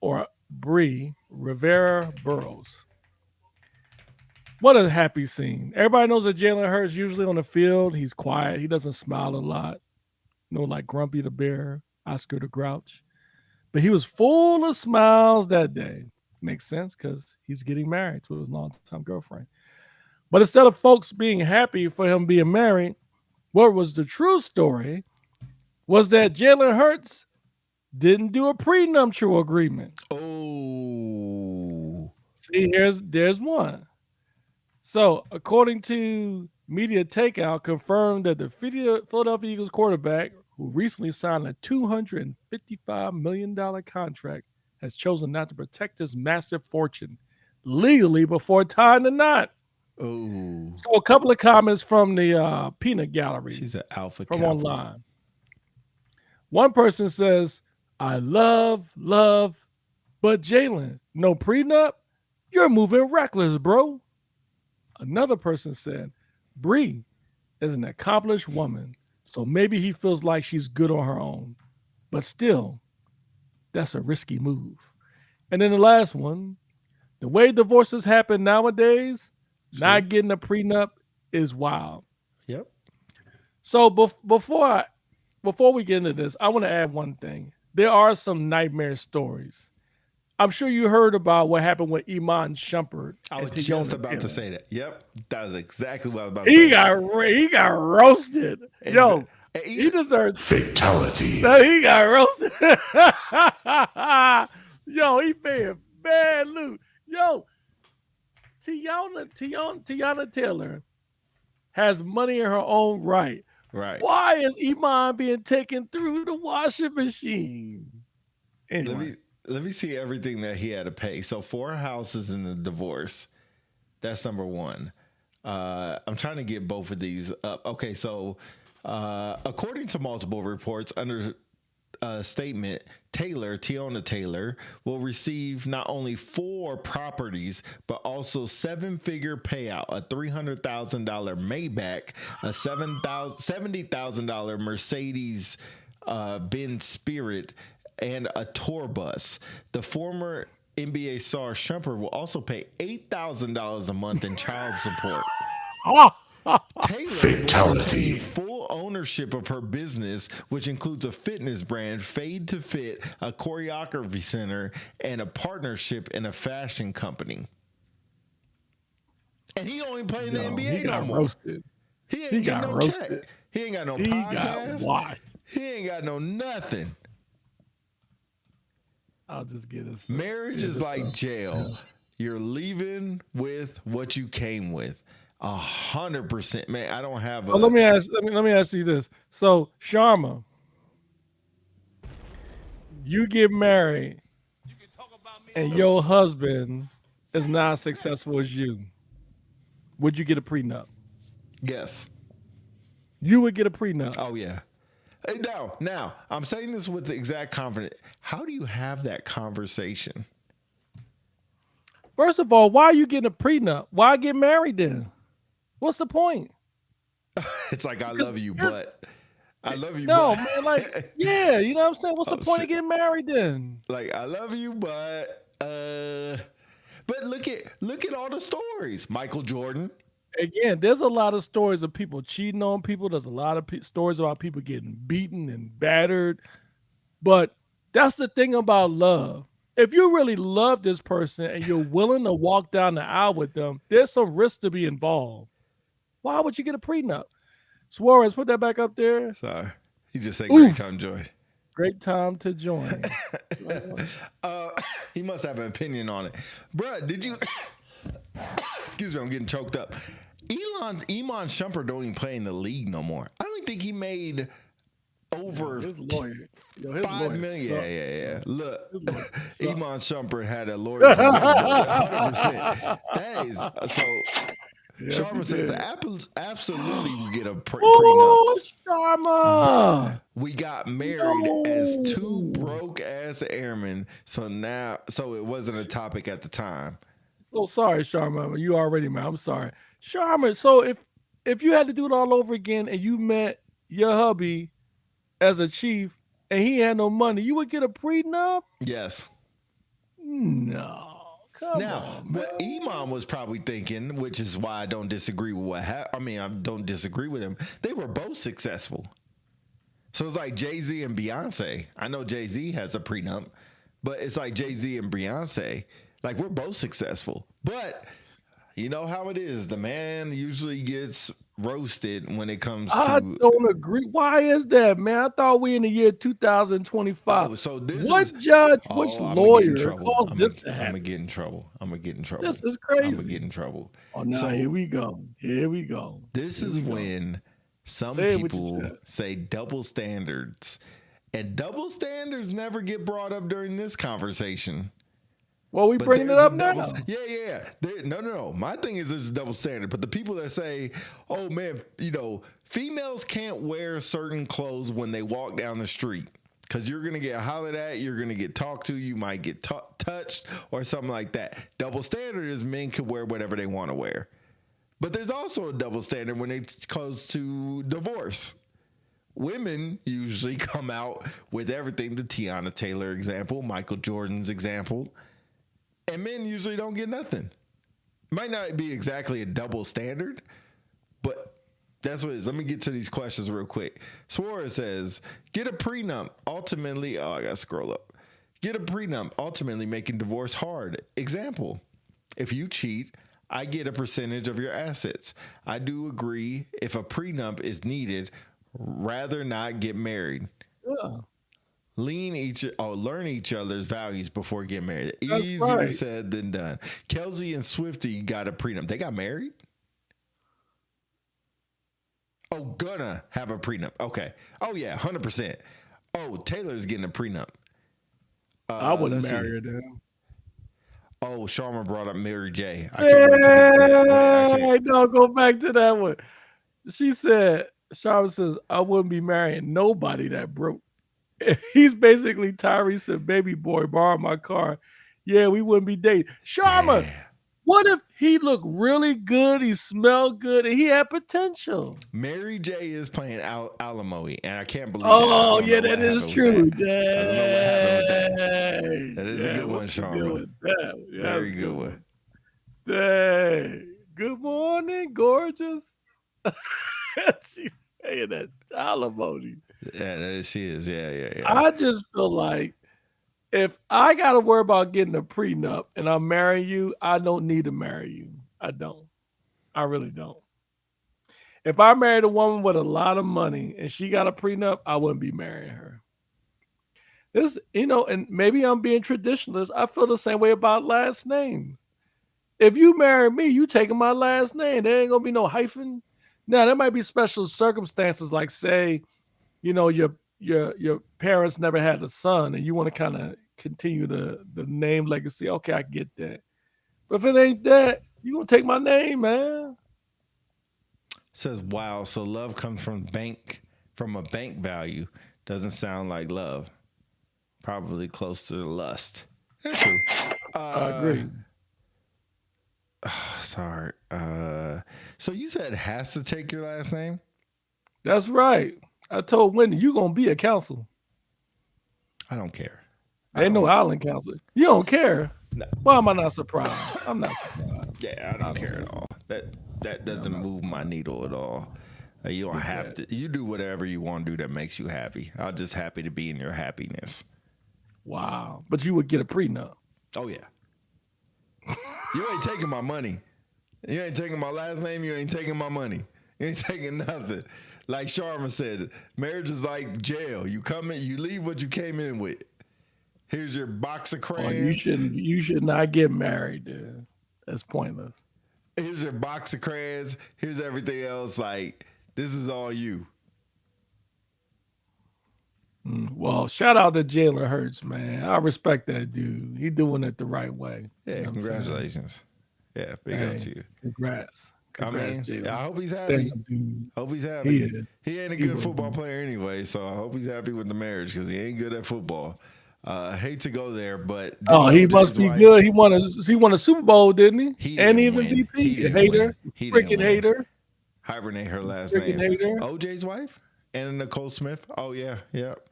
or Bree Rivera Burrows. What a happy scene. Everybody knows that Jalen Hurts usually on the field, he's quiet. He doesn't smile a lot. Like Grumpy the Bear, Oscar the Grouch. But he was full of smiles that day. Makes sense because he's getting married to his longtime girlfriend. But instead of folks being happy for him being married, what was the true story was that Jalen Hurts didn't do a prenuptial agreement. Oh. See, there's one. So, according to Media Takeout, confirmed that the Philadelphia Eagles quarterback, who recently signed a $255 million contract, has chosen not to protect his massive fortune legally before tying the knot. Oh. So, a couple of comments from the peanut gallery. She's an alpha from Kappa. online. One person says, I love, but Jalen, no prenup? You're moving reckless, bro. Another person said, Bree is an accomplished woman, so maybe he feels like she's good on her own. But still, that's a risky move. And then the last one, the way divorces happen nowadays, not getting a prenup is wild. Yep. So before we get into this, I want to add one thing. There are some nightmare stories. I'm sure you heard about what happened with Iman Shumpert. I was Tiona just about Taylor. to say that. Yep. That was exactly what I was about to say. He got roasted. Yo, he deserves fatality. No, he got roasted. Yo, he paying bad loot. Yo, Tiana Taylor has money in her own right. Right. Why is Iman being taken through the washing machine? Anyway. Let me see everything that he had to pay. So 4 houses in the divorce. That's number one. I'm trying to get both of these up. Okay, so according to multiple reports, under statement, Tiona Taylor, will receive not only 4 properties, but also 7-figure payout, a $300,000 Maybach, a $70,000 Mercedes Benz Spirit, and a tour bus. The former NBA star Shumpert will also pay $8,000 a month in child support. Taylor will retain full ownership of her business, which includes a fitness brand, Fade to Fit, a choreography center, and a partnership in a fashion company. And he don't even play in the NBA no more. Roasted. He ain't got no check. He ain't got no podcast. Got he ain't got no nothing. I'll just get his. Marriage is like jail. You're leaving with what you came with. 100%, man. I don't have. Let me ask you this. So, Sharma, you get married, and your husband is not as successful as you. Would you get a prenup? Yes. You would get a prenup. Oh yeah. Now, I'm saying this with the exact confidence. How do you have that conversation? First of all, why are you getting a prenup? Why get married then? What's the point? It's like I Because love you, here's but I love you, no but man, like yeah, you know what I'm saying. What's the oh point of shit. getting married then? Like I love you, but look at all the stories. Michael Jordan. Again, there's a lot of stories of people cheating on people. There's a lot of stories about people getting beaten and battered. But that's the thing about love. If you really love this person and you're willing to walk down the aisle with them, there's some risk to be involved. Why would you get a prenup? Suarez, put that back up there. Sorry. He just said great Oof. time, Joy. Great time to join. uh, he must have an opinion on it. Bruh, did you excuse me, I'm getting choked up. Iman Shumpert don't even play in the league no more. I don't think he made over His lawyer. His 5 lawyer million. suck. Yeah. Look, His lawyer suck. Iman Shumpert had a lawyer from Gov 100%. That is so. Yes, Sharma he says did. absolutely we get a prenup. Oh, But Sharma. we got married as two No. broke ass airmen, so it wasn't a topic at the time. So sorry, Sharma. You already man. I'm sorry. Sharma, so if you had to do it all over again and you met your hubby as a chief and he had no money, you would get a prenup? Yes. No. Come Now, on, man. what Iman was probably thinking, which is why I don't disagree with what happened. I mean, I don't disagree with him. They were both successful. So it's like Jay-Z and Beyonce. I know Jay-Z has a prenup, but it's like Jay-Z and Beyonce. Like, we're both successful. But you know how it is. The man usually gets roasted when it comes I to. don't agree. Why is that, man? I thought we in the year 2025. Oh, so this is. What judge, which Oh, I'm gonna get in lawyer trouble. caused this to I'm gonna happen? get in trouble. I'm gonna get in trouble. This is I'm gonna get crazy. in trouble. Oh, now here So we go. Here we go. this Here is we go. when some Say it with your people chest. say double standards, and double standards never get brought up during this conversation. Well, we But bringing it there's a up double. now. Yeah. No. My thing is there's a double standard. But the people that say, "Oh man, females can't wear certain clothes when they walk down the street because you're gonna get hollered at, you're gonna get talked to, you might get touched or something like that." Double standard is men can wear whatever they want to wear. But there's also a double standard when it comes to divorce. Women usually come out with everything. The Tiana Taylor example, Michael Jordan's example. And men usually don't get nothing. Might not be exactly a double standard, but that's what it is. Let me get to these questions real quick. Suarez says, get a prenup, ultimately, I got to scroll up. Get a prenup, ultimately making divorce hard. Example, if you cheat, I get a percentage of your assets. I do agree if a prenup is needed, rather not get married. Yeah, Learn each other's values before getting married. that's Easier right. said than done. Kelsey and Swifty got a prenup. They got married? Oh, gonna have a prenup. Okay. Oh yeah, 100%. Oh, Taylor's getting a prenup. I wouldn't let's see. marry her then. Oh, Sharma brought up Mary J. I can't wait to get that. I can't. Hey, no, go back to that one. She said, Charlotte says, I wouldn't be marrying nobody that broke. He's basically Tyrese said, baby boy, borrow my car. Yeah, we wouldn't be dating. Sharma, Yeah. what if he looked really good, he smelled good, and he had potential? Mary J is playing alimony, and I can't believe Oh, that. yeah, that is true. I don't know what happened with that. Dang. That is a good one, what's the deal Sharma. with that? Yeah, Very that's a good one. Dang. Good morning, gorgeous. She's saying that alimony. Yeah, she is. Yeah. I just feel like if I got to worry about getting a prenup and I'm marrying you, I don't need to marry you. I don't. I really don't. If I married a woman with a lot of money and she got a prenup, I wouldn't be marrying her. This, and maybe I'm being traditionalist. I feel the same way about last names. If you marry me, you taking my last name. There ain't gonna be no hyphen. Now there might be special circumstances, like say, your parents never had a son, and you want to kind of continue the name legacy. Okay, I get that. But if it ain't that, you gonna take my name, man. Says, wow, so love comes from a bank value. Doesn't sound like love. Probably close to lust. That's true. I agree. Sorry. So you said has to take your last name? That's right. I told Wendy you gonna be a counselor. I don't care. I Ain't no don't. island counselor. You don't care. No, Why am I not surprised? I'm not surprised. yeah, I don't care at all. That doesn't move my needle at all. You don't Get have that. to. You do whatever you want to do that makes you happy. I'm just happy to be in your happiness. Wow. But you would get a prenup. Oh yeah. You ain't taking my money. You ain't taking my last name. You ain't taking my money. You ain't taking nothing. Like Sharma said, marriage is like jail. You come in, you leave what you came in with. Here's your box of Oh, you crayons. shouldn't. You should not get married, dude. That's pointless. Here's your box of crayons. Here's everything else. Like, this is all you. Well, shout out to Jalen Hurts, man. I respect that dude. He doing it the right way. You Yeah, know what I'm saying? congratulations. Yeah, big up to Hey, you. congrats. I Congrats, mean, Jalen. I hope he's Stand happy. up, dude. Hope he's He happy. is. He ain't a He good will football be. player anyway, so I hope he's happy with the marriage because he ain't good at football. Hate to go there, but Oh, didn't he must OJ's be wife? good. He won a Super Bowl, didn't he? He And didn't even win. He MVP. didn't win. Hater. He didn't Freaking win. hater. Hibernate her last Freaking name. hater. OJ's wife? Anna Nicole Smith? Oh, yeah. Yep.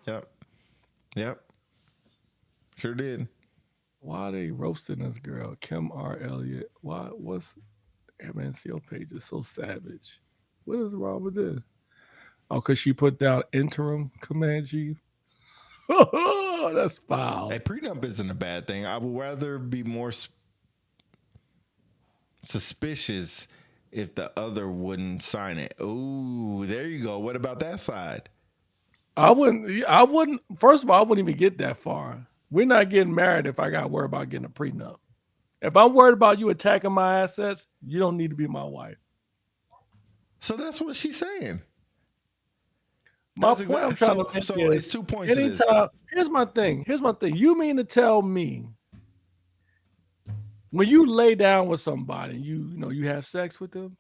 Sure did. Why are they roasting this girl, Kim R. Elliott? What's MNCO page is so savage? What is wrong with this? Oh, because she put down interim command chief. That's A foul. prenup isn't a bad thing. I would rather be more suspicious if the other wouldn't sign it. Ooh, there you go. What about that side? I wouldn't. I wouldn't. First of all, I wouldn't even get that far. We're not getting married if I got worried about getting a prenup. If I'm worried about you attacking my assets, you don't need to be my wife. So that's what she's saying. My That's point I'm exactly trying to so. make So is it's 2 points to this. anytime. Here's my thing. Here's my thing. You mean to tell me when you lay down with somebody, you have sex with them,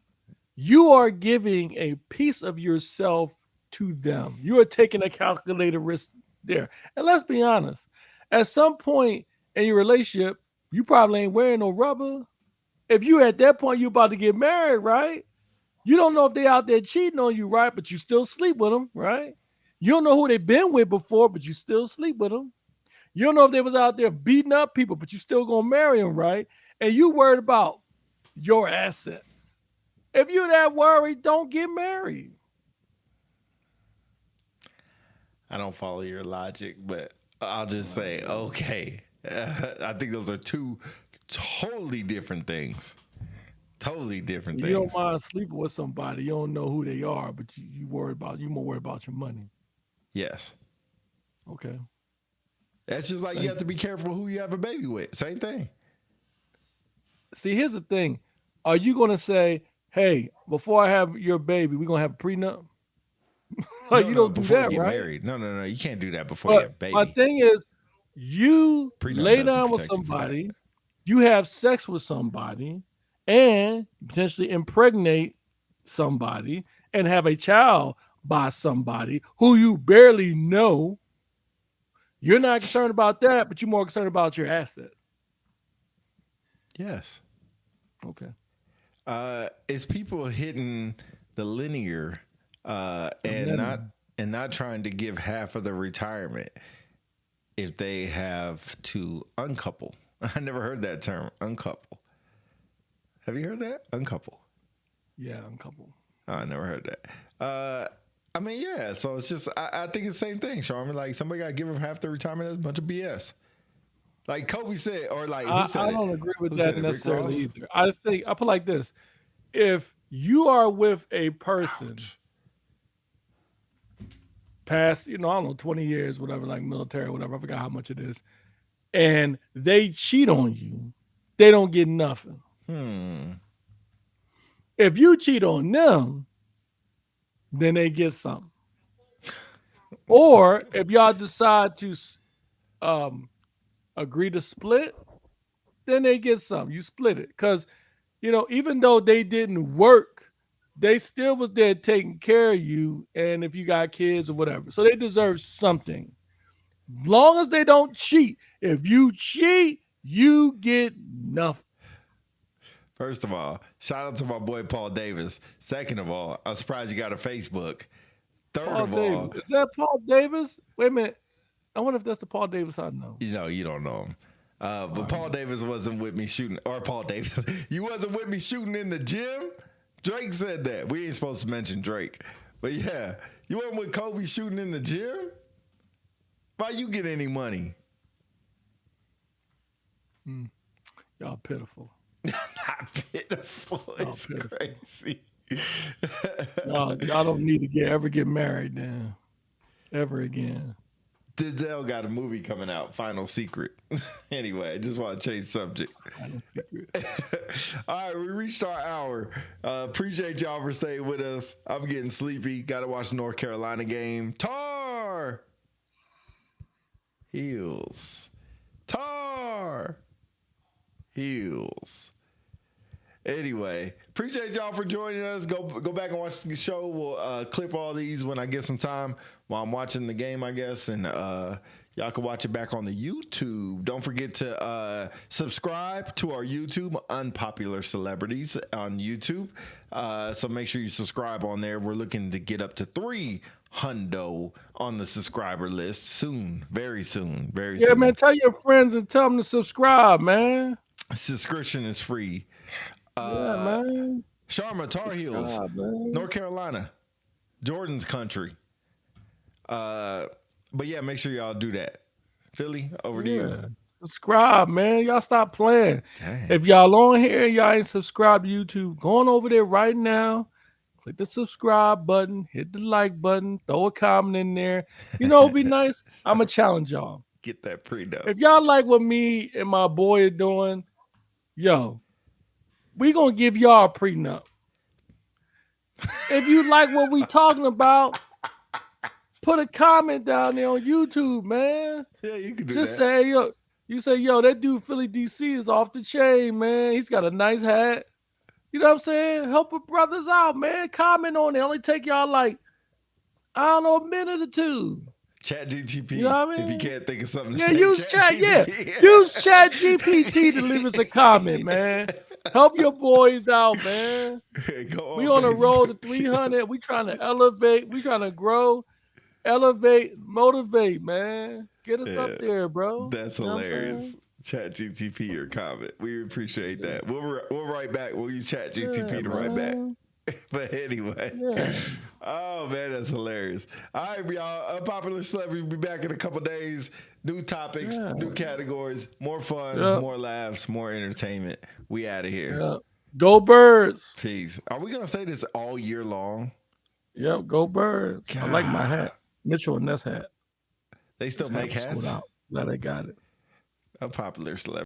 you are giving a piece of yourself to them. You are taking a calculated risk there. And let's be honest, at some point in your relationship, you probably ain't wearing no rubber. If you at that point, you about to get married, right? You don't know if they out there cheating on you, right? But you still sleep with them, right? You don't know who they been with before, but you still sleep with them. You don't know if they was out there beating up people, but you still gonna marry them, right? And you worried about your assets. If you're that worried, don't get married. I don't follow your logic, but I'll just say, okay. I think those are two totally different things. Totally different You don't things. mind sleeping with somebody. You don't know who they are, but you more worried about your money. Yes. Okay. That's just like you Thank have to be careful who you have a baby with. Same thing. See, here's the thing. Are you gonna say, hey, before I have your baby, we're gonna have a prenup? Like No, you no, don't do before you that, get right? married. No. You can't do that before you have But a my baby. thing is, you Prenup lay doesn't down with protect you for that. somebody, you have sex with somebody, and potentially impregnate somebody and have a child by somebody who you barely know. You're not concerned about that, but you're more concerned about your assets. Yes. Okay. It's people hitting the linear The linear. and not trying to give half of the retirement if they have to uncouple. I never heard that term, uncouple. Have you heard that? Uncouple. Yeah, I'm a couple. Oh, I never heard that. I mean, yeah. So it's just, I think it's the same thing, Charmin. Like somebody got to give them half their retirement. That's a bunch of BS. Like Kobe said, or like who I said it? don't agree with Who that said it? Rick necessarily Ross? either. I think I put it like this: if you are with a person Ouch. past, I don't know, 20 years, whatever, like military, whatever, I forgot how much it is, and they cheat on you, they don't get nothing. Hmm. If you cheat on them, then they get something. Or if y'all decide to um, agree to split, then they get something. You split it. Because, even though they didn't work, they still was there taking care of you. And if you got kids or whatever. So they deserve something. Long as they don't cheat. If you cheat, you get nothing. First of all, shout out to my boy Paul Davis. Second of all, I'm surprised you got a Facebook. Third Paul of all, Davis. Is that Paul Davis? Wait a minute. I wonder if that's the Paul Davis I know. you don't know him. But I Paul know. Davis wasn't with me shooting, or Paul Davis, you wasn't with me shooting in the gym. Drake said that. We ain't supposed to mention Drake. But yeah, you wasn't with Kobe shooting in the gym? Why you get any money? Y'all pitiful. Not pitiful. It's pitiful. crazy. Y'all don't need to ever get married then. Ever again. Denzel got a movie coming out, Final Secret. Anyway, I just want to change subject. Final secret. All right, we reached our hour. Appreciate y'all for staying with us. I'm getting sleepy. Got to watch the North Carolina game. Tar Heels. Tar Heels. Anyway, appreciate y'all for joining us. Go back and watch the show. We'll clip all these when I get some time while I'm watching the game, I guess. And y'all can watch it back on the YouTube. Don't forget to subscribe to our YouTube, Unpopular Celebrities on YouTube. So make sure you subscribe on there. We're looking to get up to 300 on the subscriber list soon. Very soon. Very soon. Yeah, man. Tell your friends and tell them to subscribe, man. Subscription is free. Yeah, man. Sharma, Tar Heels, Subscribe, man. North Carolina, Jordan's country. But yeah, make sure y'all do that. Philly, over to you. Subscribe, man. Y'all stop playing. Dang. If y'all on here, y'all ain't subscribed to YouTube, go on over there right now. Click the subscribe button, hit the like button, throw a comment in there. You know it'd be nice? I'm going to challenge y'all. Get that prenup. If y'all like what me and my boy are doing, yo, we going to give y'all a prenup. If you like what we talking about, put a comment down there on YouTube, man. Yeah, you can do Just that. say, yo, you say, yo, that dude Philly DC is off the chain, man. He's got a nice hat. You know what I'm saying? Help our brothers out, man. Comment on it. Only take y'all like, I don't know, a minute or two. Chat GTP. You know what I If you mean? can't think of something to Yeah, say, use chat. Yeah, use Chat GPT to leave us a comment, man. Help your boys out, man. We on a road to 300. We trying to elevate. We trying to grow, elevate, motivate, man. Get us up there, bro. That's You know what I'm hilarious. saying? Chat GTP your comment. We appreciate that. We'll write back. We'll use Chat GTP Yeah, to write back. man. But anyway, Yeah. oh man, that's hilarious. All right, y'all. Unpopular Celebrity will be back in a couple days. New topics, Yeah. new categories, more fun, Yep. more laughs, more entertainment. We out of here. Yeah. Go Birds. Peace. Are we gonna say this all year long? Yep, go Birds. I like my hat. Mitchell and Ness hat. They still make Sold hats. out. Glad I got it. Unpopular Celebrity.